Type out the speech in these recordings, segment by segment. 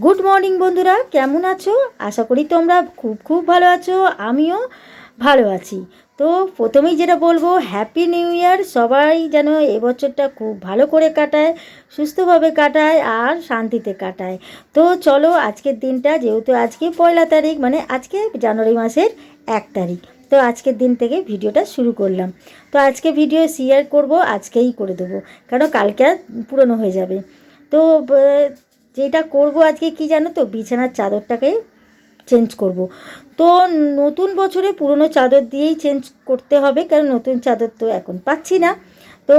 Good morning বন্ধুরা, কেমন আছো? আশা করি তোমরা খুব খুব ভালো আছো। আমিও ভালো আছি। তো প্রথমেই যেটা বলবো, হ্যাপি নিউ ইয়ার। সবাই যেন এবছরটা খুব ভালো করে কাটায়, সুস্থভাবে কাটায় আর শান্তিতে কাটায়। তো চলো, আজকের দিনটা যেহেতু আজকে 1 তারিখ, মানে আজকে জানুয়ারি মাসের 1 তারিখ, তো আজকের দিন থেকে ভিডিওটা শুরু করলাম। তো আজকে ভিডিও শেয়ার করব, আজকেই করে দেবো, কারণ কালকে আর পুরনো হয়ে যাবে। তো যেটা করব আজকে কি জানো তো, বিছানার চাদরটাকে চেঞ্জ করব। তো নতুন বছরে পুরনো চাদর দিয়েই চেঞ্জ করতে হবে, কারণ নতুন চাদর তো এখন পাচ্ছি না। তো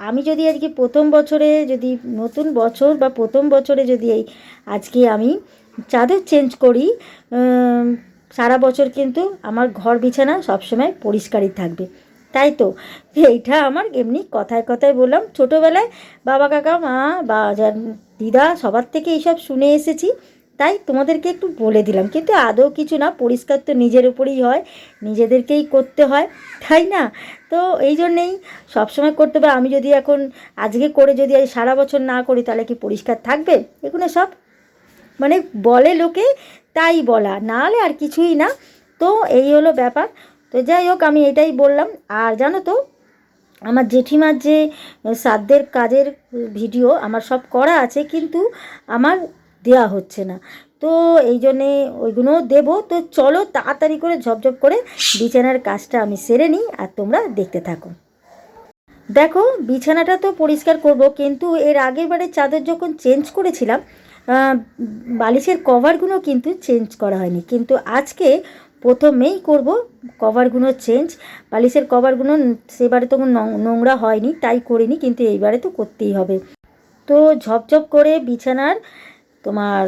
আমি যদি আজকে প্রথম বছরে, যদি নতুন বছর বা প্রথম বছরে যদি আজকে আমি চাদর চেঞ্জ করি, সারা বছর কিন্তু আমার ঘর বিছানা সবসময় পরিষ্কারই থাকবে। তাই তো, এইটা আমার এমনি কথায় কথায় বললাম। ছোটোবেলায় বাবা, কাকা, মা বা দিদা সবার থেকে এইসব শুনে এসেছি, তাই তোমাদেরকে একটু বলে দিলাম। কিন্তু আদৌ কিছু না, পরিষ্কার তো নিজের উপরেই হয়, নিজেদেরকেই করতে হয়, তাই না? তো এই জন্যেই সবসময় করতে হবে। আমি যদি এখন আজকে করে যদি সারা বছর না করি, তাহলে কি পরিষ্কার থাকবে? এগুলো সব মানে বলে লোকে, তাই বলা, না হলে আর কিছুই না। তো এই হলো ব্যাপার। তো যাই হোক, আমি এটাই বললাম। আর জানো তো, আমার জেঠিমার যে শ্রাদ্ধের কাজের ভিডিও আমার সব করা আছে, কিন্তু আমার দেওয়া হচ্ছে না। তো এই জন্যে ওইগুলোও দেবো। তো চলো তাড়াতাড়ি করে ঝপঝপ করে বিছানার কাজটা আমি সেরে নিই, আর তোমরা দেখতে থাকো। দেখো, বিছানাটা তো পরিষ্কার করব, কিন্তু এর আগের বারে চাদর যখন চেঞ্জ করেছিলাম, বালিশের কভারগুলো কিন্তু চেঞ্জ করা হয়নি। কিন্তু আজকে প্রথমেই করব কভারগুলো চেঞ্জ। বালিশের কভারগুলো সেবারে তখন নোংরা হয়নি, তাই করিনি, কিন্তু এইবারে তো করতেই হবে। তো ঝপঝপ করে বিছানার তোমার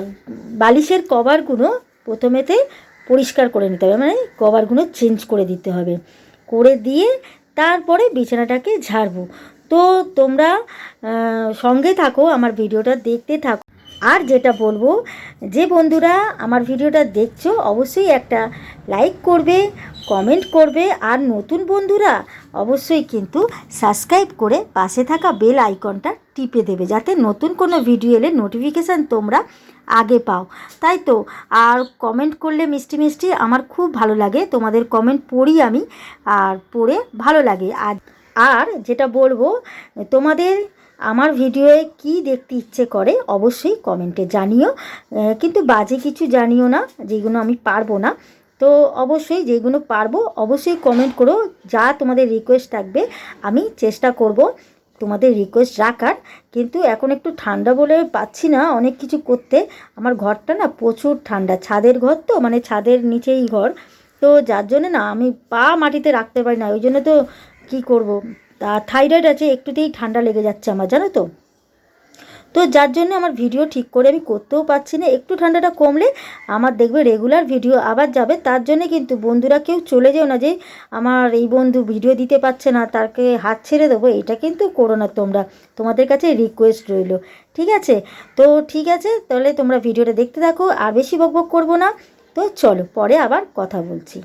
বালিশের কভারগুলো প্রথমেতে পরিষ্কার করে নিতে হবে, মানে কভারগুলো চেঞ্জ করে দিতে হবে। করে দিয়ে তারপরে বিছানাটাকে ঝাড়বো। তো তোমরা সঙ্গে থাকো, আমার ভিডিওটা দেখতে থাকো। আর যেটা বলবো, যে বন্ধুরা আমার ভিডিওটা দেখছো, অবশ্যই একটা লাইক করবে, কমেন্ট করবে, আর নতুন বন্ধুরা অবশ্যই কিন্তু সাবস্ক্রাইব করে পাশে থাকা বেল আইকনটা টিপে দেবে, যাতে নতুন কোনো ভিডিও এলে নোটিফিকেশান তোমরা আগে পাও। তাই তো। আর কমেন্ট করলে মিষ্টি মিষ্টি আমার খুব ভালো লাগে, তোমাদের কমেন্ট পড়ি আমি, আর পড়ে ভালো লাগে। আর আর যেটা বলবো, তোমাদের আমার ভিডিওয়ে কি দেখতে ইচ্ছে করে অবশ্যই কমেন্টে জানিও, কিন্তু বাজে কিছু জানিও না, যেগুলো আমি পারবো না। তো অবশ্যই যেগুলো পারবো অবশ্যই কমেন্ট করো। যা তোমাদের রিকোয়েস্ট থাকবে আমি চেষ্টা করব তোমাদের রিকোয়েস্ট রাখার। কিন্তু এখন একটু ঠান্ডা বলে পাচ্ছি না অনেক কিছু করতে। আমার ঘরটা না প্রচুর ঠান্ডা, ছাদের ঘর তো, মানে ছাদের নিচেই ঘর। তো যার জন্য না আমি পা মাটিতে রাখতে পারি না, ওই জন্য তো কী করব। তা থাইরয়েড আছে, একটুতেই ঠান্ডা লেগে যাচ্ছে আমার, জানো তো। তো যার জন্য আমার ভিডিও ঠিক করে আমি করতেও পারছি না। একটু ঠান্ডাটা কমলে আমার দেখবে রেগুলার ভিডিও আবার যাবে। তার জন্যে কিন্তু বন্ধুরা কেউ চলে যেও না, যে আমার এই বন্ধু ভিডিও দিতে পারছে না তাকে হাত ছেড়ে দেবো, এটা কিন্তু করো না তোমরা। তোমাদের কাছে রিকোয়েস্ট রইল, ঠিক আছে? তো ঠিক আছে, তাহলে তোমরা ভিডিওটা দেখতে থাকো, আর বেশি বকবক করবো না। তো চলো, পরে আবার কথা বলছি।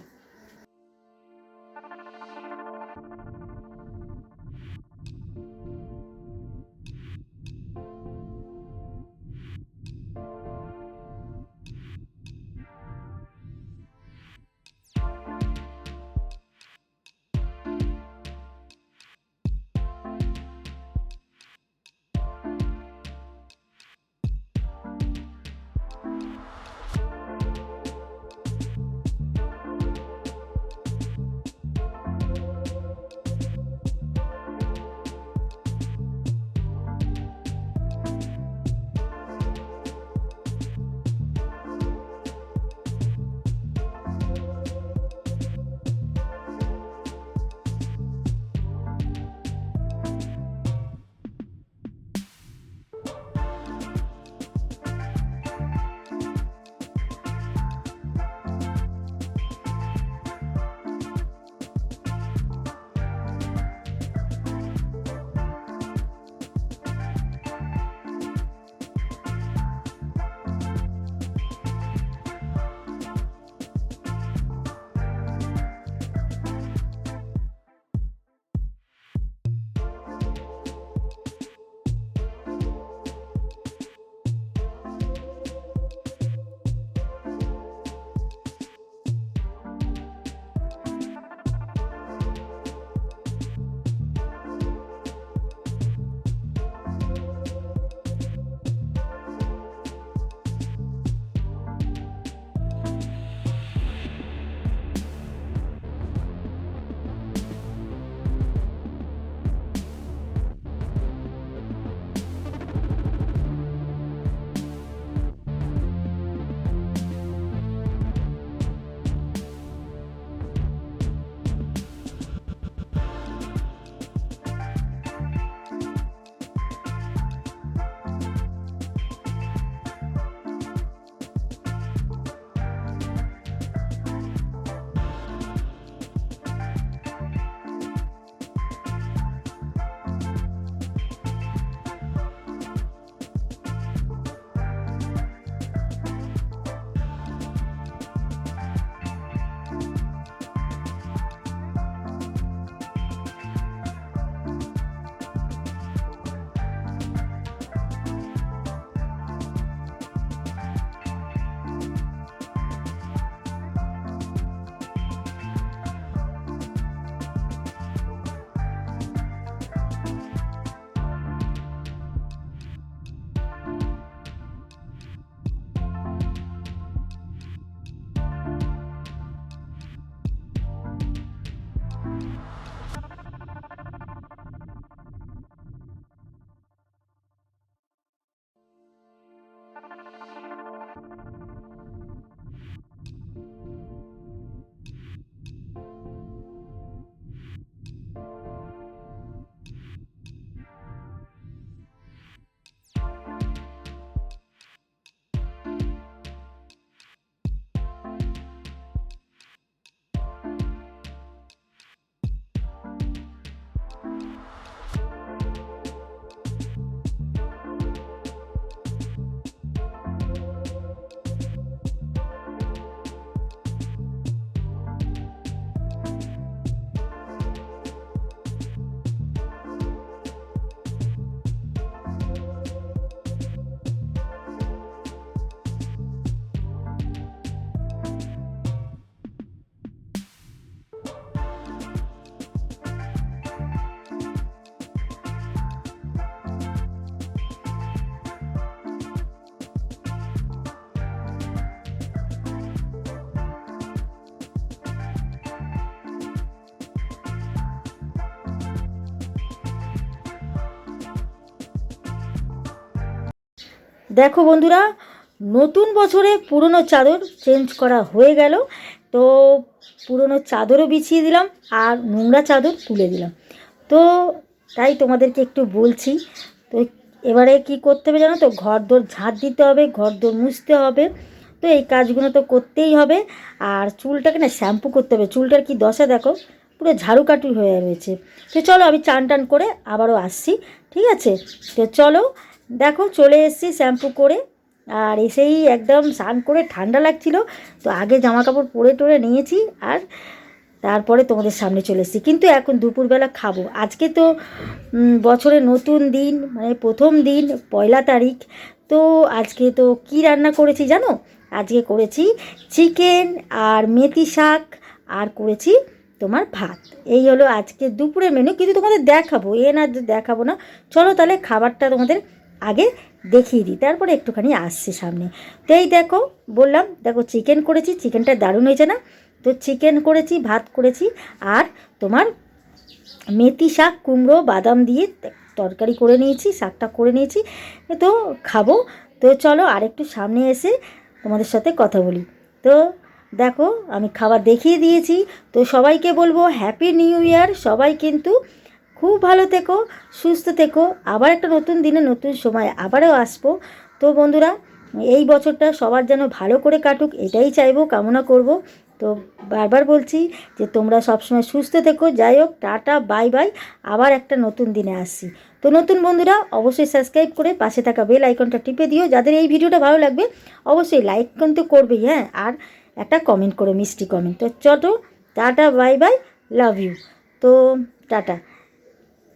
দেখো বন্ধুরা, নতুন বছরে পুরনো চাদর চেঞ্জ করা হয়ে গেল। তো পুরনো চাদরও বিছিয়ে দিলাম আর নোংরা চাদর তুলে দিলাম। তো তাই তোমাদেরকে একটু বলছি। তো এবারে কি করতে হবে জানো তো, ঘরদোর ঝাঁট দিতে হবে, ঘরদোর মুছতে হবে। তো এই কাজগুলো তো করতেই হবে। আর চুলটাকে না শ্যাম্পু করতে হবে। চুলটার কি দশা দেখো, পুরো ঝাড়ুকাঠি হয়ে রয়েছে। তো চলো আমি চান টান করে আবারও আসছি, ঠিক আছে? তো চলো, দেখো চলে এসেছি শ্যাম্পু করে। আর এসেই একদম স্নান করে ঠান্ডা লাগছিল, তো আগে জামা কাপড় পরে টরে নিয়েছি আর তারপরে তোমাদের সামনে চলে এসেছি। কিন্তু এখন দুপুরবেলা খাবো। আজকে তো বছরের নতুন দিন, মানে প্রথম দিন, 1 তারিখ। তো আজকে তো কি রান্না করেছি জানো? আজকে করেছি চিকেন আর মেথি শাক, আর করেছি তোমার ভাত। এই হলো আজকে দুপুরের মেনু, কিন্তু তোমাদের দেখাবো, না যে দেখাবো না। চলো তাহলে খাবারটা তোমাদের আগে দেখিয়ে দিই, তারপরে একটুখানি আসছি সামনে। তো এই দেখো, বললাম দেখো চিকেন করেছি, চিকেনটা দারুণ হয়েছে না? তো চিকেন করেছি, ভাত করেছি, আর তোমার মেথি শাক, কুমড়ো, বাদাম দিয়ে তরকারি করে নিয়েছি, শাকটা করে নিয়েছি। তো খাবো। তো চলো আরেকটু সামনে এসে তোমাদের সাথে কথা বলি। তো দেখো আমি খাবার দেখিয়ে দিয়েছি। তো সবাইকে বলবো হ্যাপি নিউ ইয়ার। সবাই কিন্তু খুব ভালো থেকো, সুস্থ থেকো। আবার একটা নতুন দিনে নতুন সময় আবারও আসবো। তো বন্ধুরা, এই বছরটা সবার যেন ভালো করে কাটুক, এটাই চাইবো, কামনা করব। তো বারবার বলছি যে তোমরা সবসময় সুস্থ থেকো। যাই হোক, টাটা, বাই বাই। আবার একটা নতুন দিনে আসছি। তো নতুন বন্ধুরা অবশ্যই সাবস্ক্রাইব করে পাশে থাকা বেল আইকনটা টিপে দিও। যাদের এই ভিডিওটা ভালো লাগবে অবশ্যই লাইক কিন্তু করবেই, হ্যাঁ, আর একটা কমেন্ট করো, মিষ্টি কমেন্ট। তো চলো, tata, bye bye, love you. তো টাটা।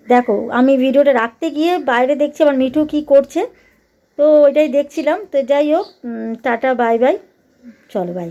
দেখো আমি ভিডিওটা রাখতে গিয়ে বাইরে দেখছি আমার মিঠু কী করছে, তো ওইটাই দেখছিলাম। তো যাই হোক, টাটা, বাই বাই, চলো বাই।